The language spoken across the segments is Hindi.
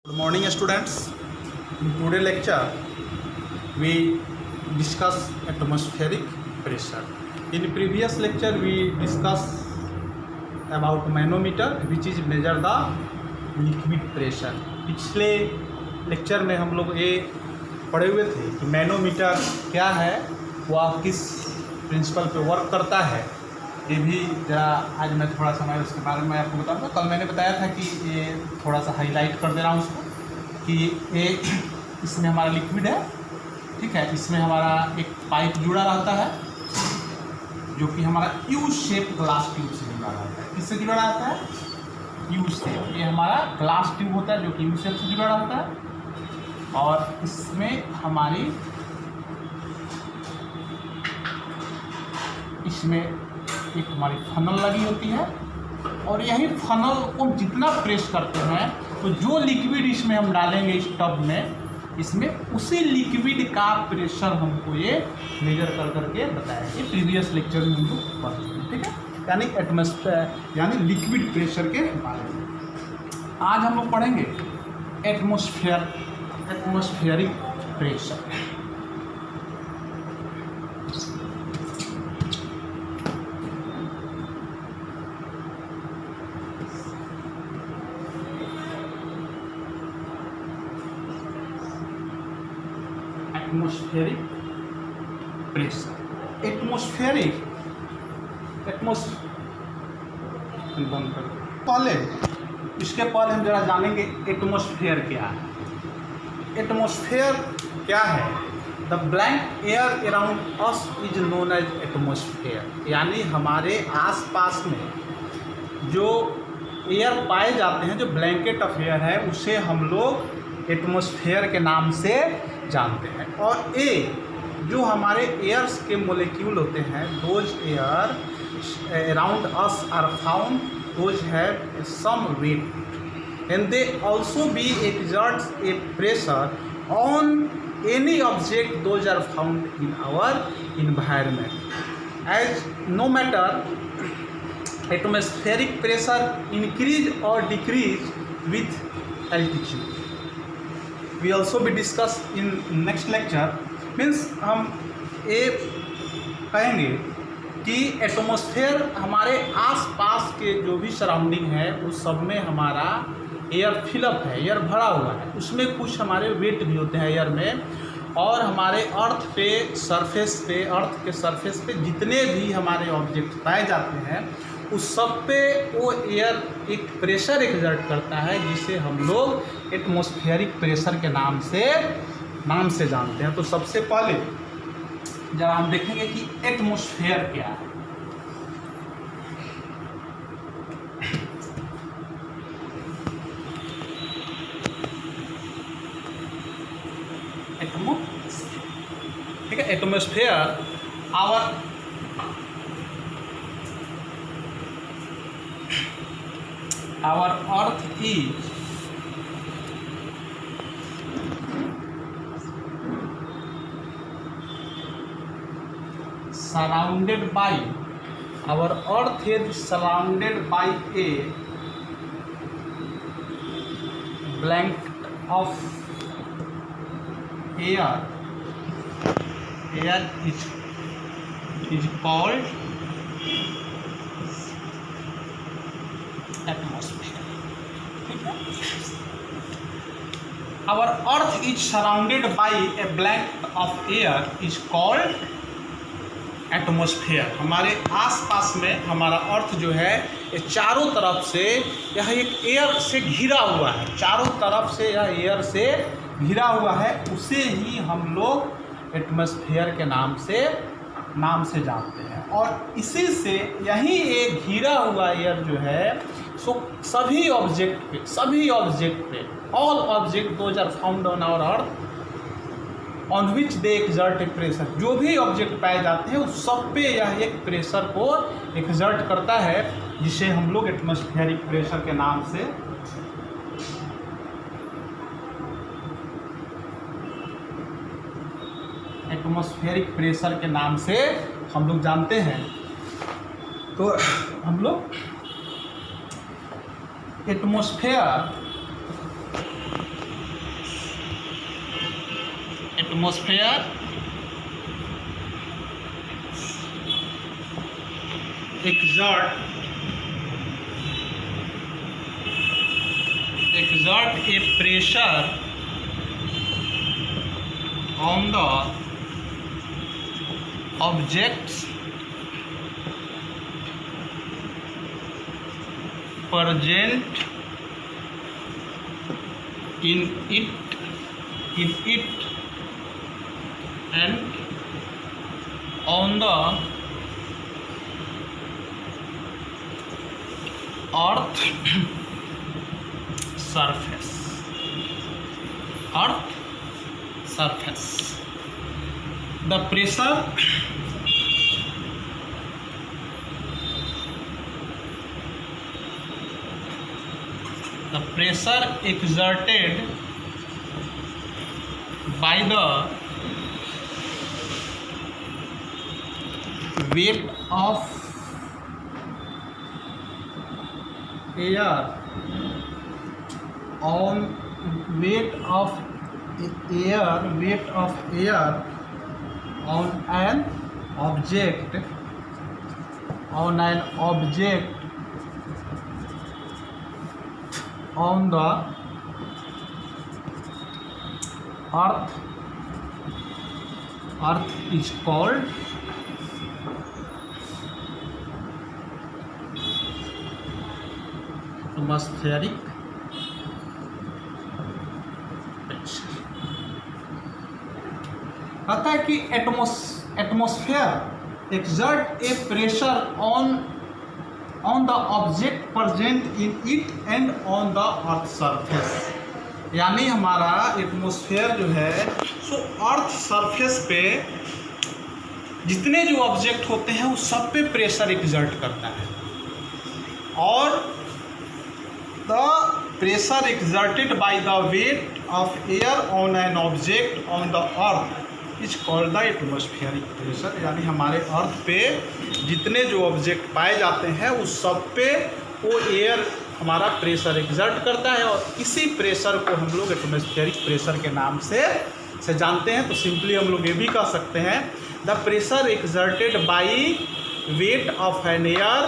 Good morning students. In today's lecture we discuss atmospheric pressure. In previous lecture we discussed about manometer which is measure the liquid pressure. पिछले लेक्चर में हम लोग ये पढ़े हुए थे कि मैनोमीटर क्या है, वह किस प्रिंसिपल पे वर्क करता है। ये भी जरा आज मैं थोड़ा सा मैं उसके बारे में आपको बताऊंगा। कल मैंने बताया था कि ये थोड़ा सा हाईलाइट कर दे रहा हूँ उसको कि ये इसमें हमारा लिक्विड है, ठीक है। इसमें हमारा एक पाइप जुड़ा रहता है जो कि हमारा यू शेप ग्लास ट्यूब से जुड़ा रहता है। किससे जुड़ा रहता है? U shape. ये हमारा ग्लास ट्यूब होता है जो कि यू शेप से जुड़ा रहता है और इसमें एक हमारी फनल लगी होती है और यही फनल को जितना प्रेस करते हैं तो जो लिक्विड इसमें हम डालेंगे इस टब में, इसमें उसी लिक्विड का प्रेशर हमको ये मेजर कर करके बताया। ये प्रीवियस लेक्चर में हम लोग पढ़ चुके हैं, ठीक है। यानी एटमॉस्फेयर यानी लिक्विड प्रेशर के बारे में आज हम लोग पढ़ेंगे एटमॉस्फेरिक प्रेशर। Atmospheric pressure. इसके पहले हम जरा जानेंगे एटमॉस्फेयर क्या है। एटमॉस्फेयर क्या है? The blank air around us is known as atmosphere. यानी हमारे आसपास में जो एयर पाए जाते हैं, जो ब्लैंकेट ऑफ एयर है, उसे हम लोग एटमॉस्फेयर के नाम से जानते हैं। और ए जो हमारे एयर्स के मोलिक्यूल होते हैं, those air around us are found, those have some weight and they also be exerts a pressure on any object those are found in our environment. As no matter atmospheric pressure increase और decrease with altitude. We also be discussed in next lecture। Means हम ये कहेंगे कि एटमॉस्फेयर हमारे आसपास के जो भी सराउंडिंग है उस सब में हमारा एयर फिलअप है, एयर भरा हुआ है। उसमें कुछ हमारे वेट भी होते हैं एयर में, और हमारे अर्थ के सरफेस पे जितने भी हमारे ऑब्जेक्ट पाए जाते हैं उस सब पे वो एयर एक प्रेशर एक्सर्ट करता है जिसे हम लोग एटमॉस्फेरिक प्रेशर के नाम से जानते हैं। तो सबसे पहले जब हम देखेंगे कि एटमॉस्फेयर क्या है। ठीक है, atmosphere our earth is surrounded by a blanket of air. Air is called atmosphere. Our earth is surrounded by a blanket of air is called atmosphere। हमारे आसपास में हमारा अर्थ जो है ये चारों तरफ से यह एक एयर से घिरा हुआ है, चारों तरफ से यह एयर से घिरा हुआ है, उसे ही हम लोग एटमॉस्फेयर के नाम से जानते हैं। और इसी से यही एक घिरा हुआ एयर जो है सो सभी ऑब्जेक्ट पे all object those are found on our earth on which they exert a pressure. जो भी ऑब्जेक्ट पाए जाते हैं उस सब पे यह एक प्रेशर को एक्सर्ट करता है जिसे हम लोग एटमॉस्फेरिक प्रेशर के नाम से हम लोग जानते हैं। तो हम लोग atmosphere atmosphere exert a pressure on the objects present in it and on the earth surface. The pressure exerted by the weight of air on an object on the earth is called atmospheric pressure। कहता है कि atmosphere exert a pressure on the object present in it and on the earth surface। यानी हमारा एटमॉस्फेयर जो है सो अर्थ सरफेस पे जितने जो ऑब्जेक्ट होते हैं उस सब पे प्रेशर एक्सर्ट करता है, और the pressure exerted by the weight of air on an object on the earth is called the atmospheric pressure. यानी हमारे अर्थ पे जितने जो ऑब्जेक्ट पाए जाते हैं उस सब पे वो एयर हमारा प्रेशर एक्सर्ट करता है, और इसी प्रेशर को हम लोग एटमॉस्फेरिक प्रेशर के नाम से जानते हैं। तो सिंपली हम लोग ये भी कह सकते हैं the pressure exerted by weight of an air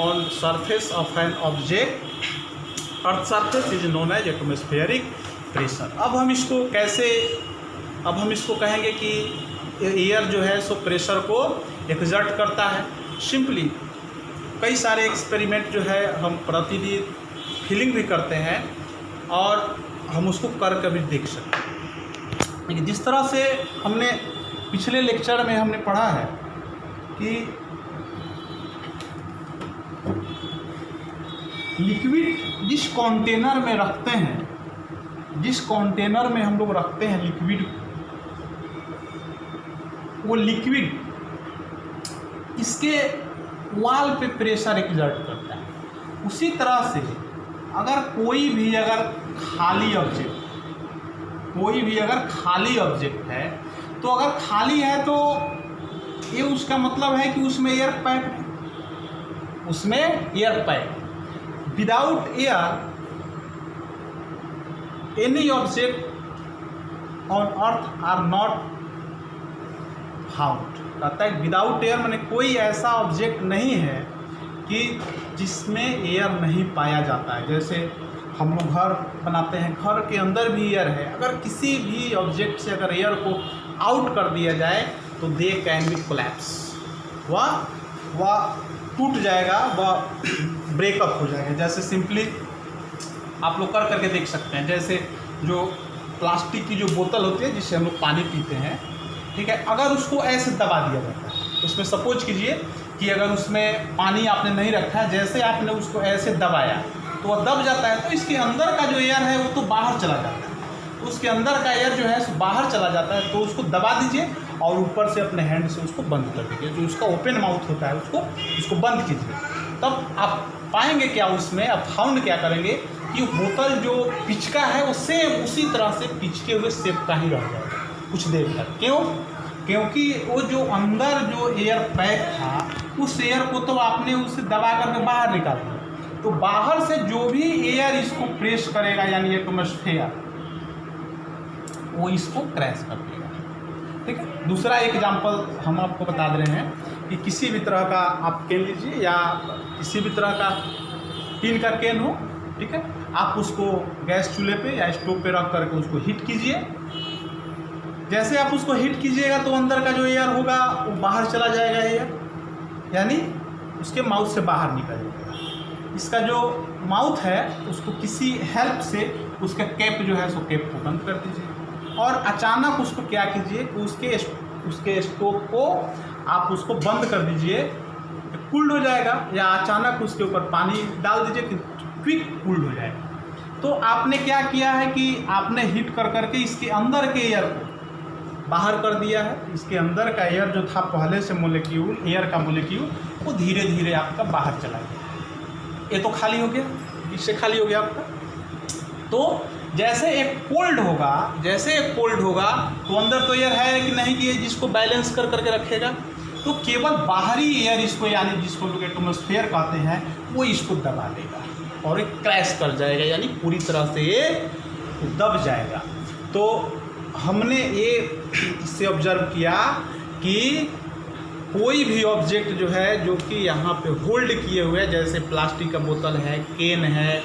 on surface of an object earth surface is known as atmospheric pressure. अब हम इसको कहेंगे कि एयर जो है सो प्रेशर को एक्सर्ट करता है। सिंपली कई सारे एक्सपेरिमेंट जो है हम प्रतिदिन फीलिंग भी करते हैं और हम उसको कर भी देख सकते हैं। लेकिन जिस तरह से हमने पिछले लेक्चर में हमने पढ़ा है कि लिक्विड जिस कंटेनर में रखते हैं, जिस कंटेनर में हम लोग रखते हैं लिक्विड, वो लिक्विड इसके वाल पे प्रेशर एक्सर्ट करता है। उसी तरह से अगर कोई भी खाली ऑब्जेक्ट है, तो अगर खाली है तो ये उसका मतलब है कि उसमें एयर पैक है, उसमें air pack. Without air any object on earth are not found. कहता है विदाउट एयर माने कोई ऐसा ऑब्जेक्ट नहीं है कि जिसमें एयर नहीं पाया जाता है। जैसे हम लोग घर बनाते हैं, घर के अंदर भी एयर है, अगर किसी भी ऑब्जेक्ट से अगर एयर को आउट कर दिया जाए तो दे कैन बी कोलैप्स, वह टूट जाएगा, वह ब्रेकअप हो जाएगा। जैसे सिंपली आप लोग करके देख सकते हैं, जैसे जो प्लास्टिक की जो बोतल होती है जिससे हम लोग पानी पीते हैं, ठीक है, अगर उसको ऐसे दबा दिया जाता है, उसमें सपोज कीजिए कि अगर उसमें पानी आपने नहीं रखा है, जैसे आपने उसको ऐसे दबाया तो वह दब जाता है, तो इसके अंदर का जो एयर है वो तो बाहर चला जाता है, तो उसके अंदर का एयर जो है सो बाहर चला जाता है। तो उसको दबा दीजिए और ऊपर से अपने हैंड से उसको बंद कर दीजिए, जो उसका ओपन माउथ होता है उसको बंद कीजिए। तब आप पाएंगे क्या, उसमें आप फाउंड क्या करेंगे कि बोतल जो पिचका है वो सेम उसी तरह से पिचके हुए शेप का ही रह जाएगा कुछ देर तक। क्यों? क्योंकि वो जो अंदर जो एयर पैक था उस एयर को तो आपने उसे दबा करके बाहर निकाल दिया, तो बाहर से जो भी एयर इसको प्रेस करेगा यानी एटमॉस्फेयर, वो इसको क्रैश कर देगा। ठीक है। दूसरा एग्जाम्पल हम आपको बता दे रहे हैं कि किसी भी तरह का आप कैन लीजिए या किसी भी तरह का टीन का कैन हो, ठीक है, आप उसको गैस चूल्हे पे या स्टोव पे रख करके उसको हीट कीजिए। जैसे आप उसको हीट कीजिएगा तो अंदर का जो एयर होगा वो बाहर चला जाएगा, एयर यानी उसके माउथ से बाहर निकल जाएगा। इसका जो माउथ है उसको किसी हेल्प से उसका कैप जो है सो कैप को बंद कर दीजिए और अचानक उसको क्या कीजिए कि उसके स्टोव को आप उसको बंद कर दीजिए, कूल्ड हो जाएगा, या अचानक उसके ऊपर पानी डाल दीजिए कि क्विक कूल्ड हो जाएगा। तो आपने क्या किया है कि आपने हीट कर करके इसके अंदर के एयर को बाहर कर दिया है। इसके अंदर का एयर जो था पहले से मोलिक्यूल, एयर का मोलिक्यूल, वो धीरे धीरे आपका बाहर चला गया। ये तो खाली हो गया, इससे खाली हो गया आपका। तो जैसे एक कोल्ड होगा तो अंदर तो एयर है कि नहीं कि जिसको बैलेंस कर करके रखेगा, तो केवल बाहरी एयर इसको, यानी जिसको लोग एटमॉस्फेयर कहते हैं, वो इसको दबा देगा और एक क्रैश कर जाएगा, यानी पूरी तरह से ये दब जाएगा। तो हमने ये इससे ऑब्जर्व किया कि कोई भी ऑब्जेक्ट जो है जो कि यहाँ पे होल्ड किए हुए हैं, जैसे प्लास्टिक का बोतल है, केन है,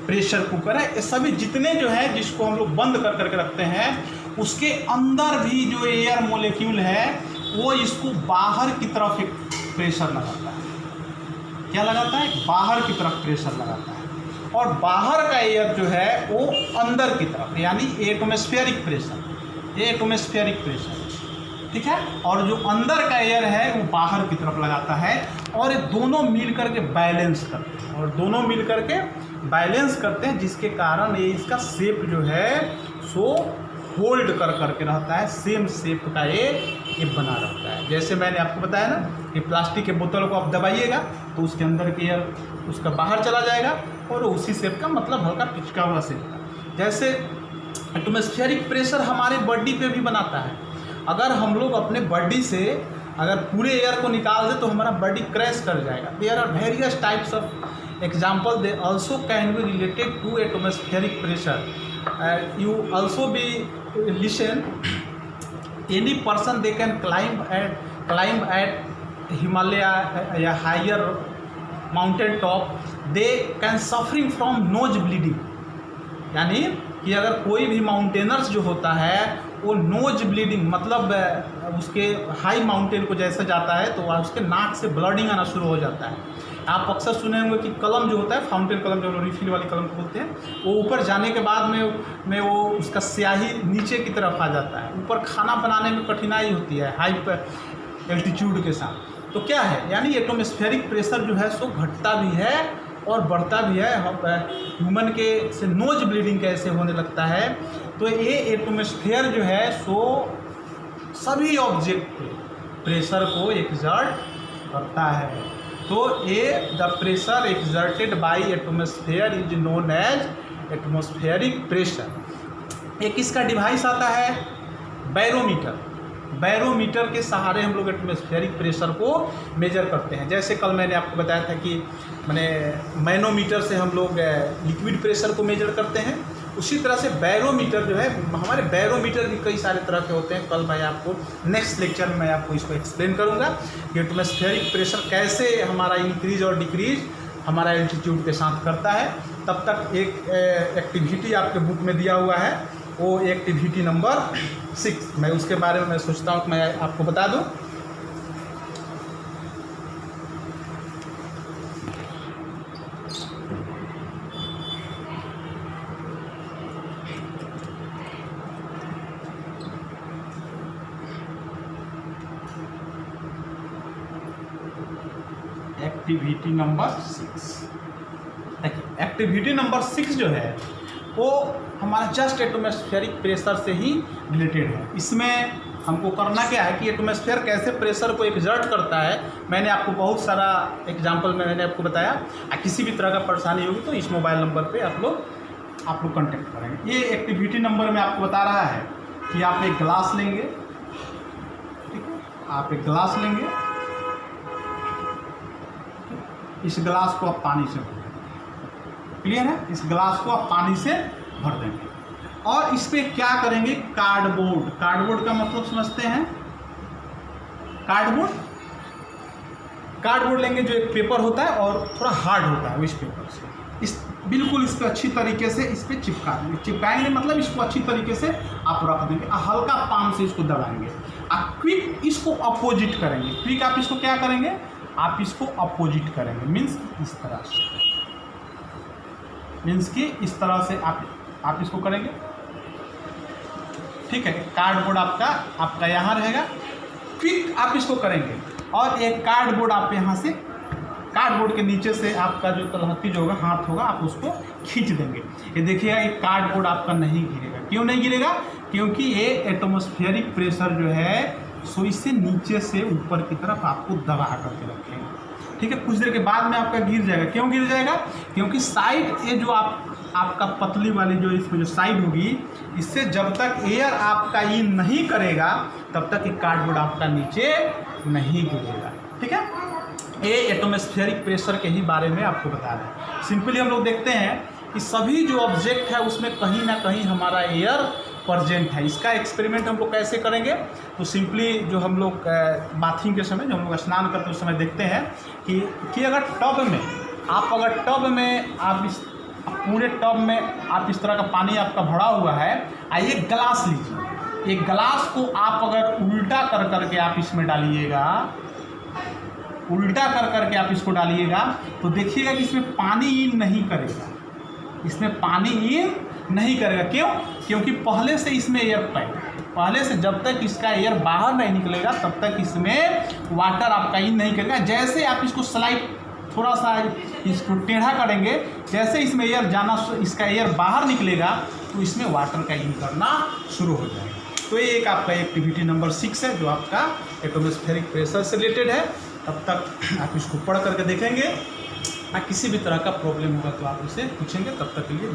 प्रेशर कुकर है, ये सभी जितने जो है जिसको हम लोग बंद कर करके रखते हैं, उसके अंदर भी जो एयर मोलिक्यूल है वो इसको बाहर की तरफ एक प्रेशर लगाता है। क्या लगाता है? बाहर की तरफ प्रेशर लगाता है। और बाहर का एयर जो है वो अंदर की तरफ, यानी एटमॉस्फेरिक प्रेशर, ठीक है। और जो अंदर का एयर है वो बाहर की तरफ लगाता है और ये दोनों मिल करके बैलेंस करते हैं, जिसके कारण ये इसका शेप जो है सो होल्ड कर करके रहता है, सेम शेप का ये बना रहता है। जैसे मैंने आपको बताया ना कि प्लास्टिक के बोतल को आप दबाइएगा तो उसके अंदर के एयर उसका बाहर चला जाएगा और उसी शेप का, मतलब हल्का पिचका हुआ शेप का। जैसे एटमॉस्फेरिक प्रेशर हमारे बॉडी पे भी बनाता है। अगर हम लोग अपने बॉडी से अगर पूरे एयर को निकाल दें तो हमारा बॉडी क्रैश कर जाएगा। There are various types of example, they also can be related to atmospheric pressure. You also be listen, any person they can climb at Himalaya या higher mountain top, they can suffering from nose bleeding। यानी कि अगर कोई भी माउंटेनर्स जो होता है वो नोज ब्लीडिंग, मतलब उसके हाई माउंटेन को जैसे जाता है तो उसके नाक से ब्लडिंग आना शुरू हो जाता है। आप अक्सर सुने होंगे कि कलम जो होता है, फाउंटेन कलम जो रिफिल वाली कलम बोलते हैं, वो ऊपर जाने के बाद में वो उसका स्याही नीचे की तरफ आ जाता है। ऊपर खाना बनाने में कठिनाई होती है हाई एल्टीट्यूड के साथ। तो क्या है, यानी एटमॉस्फेरिक प्रेशर जो है सो घटता भी है और बढ़ता भी है। ह्यूमन के से नोज ब्लीडिंग कैसे होने लगता है, तो ये एटमॉस्फेयर जो है सो सभी ऑब्जेक्ट पे प्रेशर को एक्सर्ट करता है। तो ये the pressure exerted by atmosphere is known as atmospheric pressure. एक इसका डिवाइस आता है बैरोमीटर। बैरोमीटर के सहारे हम लोग एटमॉस्फेरिक प्रेशर को मेजर करते हैं। जैसे कल मैंने आपको बताया था कि मैनोमीटर से हम लोग लिक्विड प्रेशर को मेजर करते हैं, उसी तरह से बैरोमीटर जो है, हमारे बैरोमीटर भी कई सारे तरह के होते हैं। कल मैं आपको नेक्स्ट लेक्चर में मैं आपको इसको एक्सप्लेन करूंगा कि एटमॉस्फेरिक प्रेशर कैसे हमारा इंक्रीज और डिक्रीज हमारा एल्टीट्यूड के साथ करता है। तब तक एक एक्टिविटी आपके बुक में दिया हुआ है, वो एक्टिविटी नंबर 6, मैं उसके बारे में मैं सोचता हूँ कि मैं आपको बता दूँ। एक्टिविटी नंबर 6, देखिए एक्टिविटी नंबर 6 जो है वो हमारा जस्ट एटमॉस्फेरिक प्रेशर से ही रिलेटेड है। इसमें हमको करना क्या है कि एटमॉस्फेयर कैसे प्रेशर को एक्सर्ट करता है, मैंने आपको बहुत सारा एग्जांपल में मैंने आपको बताया। किसी भी तरह का परेशानी होगी तो इस मोबाइल नंबर पे आप लोग कांटेक्ट करेंगे। ये एक्टिविटी नंबर में आपको बता रहा है कि आप एक गिलास लेंगे, ठीक है, आप एक गिलास लेंगे, इस गिलास को आप पानी से भर देंगे। क्लियर है? इस गिलास को आप पानी से भर देंगे और इस पे क्या करेंगे, कार्डबोर्ड। कार्डबोर्ड का मतलब समझते हैं, कार्डबोर्ड लेंगे जो एक पेपर होता है और थोड़ा हार्ड होता है, इस पेपर से बिल्कुल इस पर अच्छी तरीके से इस पर चिपका देंगे। चिपकाएंगे मतलब इसको अच्छी तरीके से आप रख देंगे, हल्का पाम से इसको दबाएंगे। आप क्विक इसको अपोजिट करेंगे। क्विक आप इसको क्या करेंगे, आप इसको अपोजिट करेंगे, मीन्स इस तरह से, मीन्स कि इस तरह से आप इसको करेंगे। ठीक है, कार्डबोर्ड आपका यहाँ रहेगा। क्विक आप इसको करेंगे और एक कार्डबोर्ड आप यहाँ से, कार्डबोर्ड के नीचे से आपका जो तलहटी जो होगा, हाथ होगा, आप उसको खींच देंगे। ये देखिएगा, एक कार्डबोर्ड आपका नहीं गिरेगा। क्यों नहीं गिरेगा, क्योंकि ये एटमॉस्फेरिक प्रेशर जो है सो इससे नीचे से ऊपर की तरफ आपको दबा करके रखेंगे। ठीक है, कुछ देर के बाद में आपका गिर जाएगा। क्यों गिर जाएगा, क्योंकि साइड ये जो आपका पतली वाली जो इसमें जो साइड होगी, इससे जब तक एयर आपका इन नहीं करेगा तब तक ये कार्डबोर्ड आपका नीचे नहीं गिरेगा। ठीक है, ये एटमॉस्फेरिक प्रेशर के ही बारे में आपको बता रहे हैं। सिंपली हम लोग देखते हैं कि सभी जो ऑब्जेक्ट है उसमें कहीं ना कहीं हमारा एयर प्रेजेंट है। इसका एक्सपेरिमेंट हम लोग कैसे करेंगे, तो सिंपली जो हम लोग बाथिंग के समय, जो हम लोग स्नान करते उस समय देखते हैं कि अगर टब में आप इस पूरे टब में आप इस तरह का पानी आपका भरा हुआ है, एक गिलास लीजिए। एक गिलास को आप अगर उल्टा कर करके आप इसमें डालिएगा, उल्टा कर करके आप इसको डालिएगा, तो देखिएगा कि इसमें पानी इन नहीं करेगा, इसमें पानी इन नहीं करेगा। क्यों, क्योंकि पहले से इसमें एयर पैक, पहले से जब तक इसका एयर बाहर नहीं निकलेगा तब तक इसमें वाटर आपका इन नहीं करेगा। जैसे आप इसको स्लाइड थोड़ा सा इसको टेढ़ा करेंगे, जैसे इसमें एयर जाना, इसका एयर बाहर निकलेगा तो इसमें वाटर का इन करना शुरू हो जाएगा। तो ये एक आपका एक्टिविटी नंबर 6 है जो आपका एटमॉस्फेरिक प्रेशर से रिलेटेड है। तब तक आप इसको पढ़ करके देखेंगे, किसी भी तरह का प्रॉब्लम होगा तो आप उसे पूछेंगे। तब तक के लिए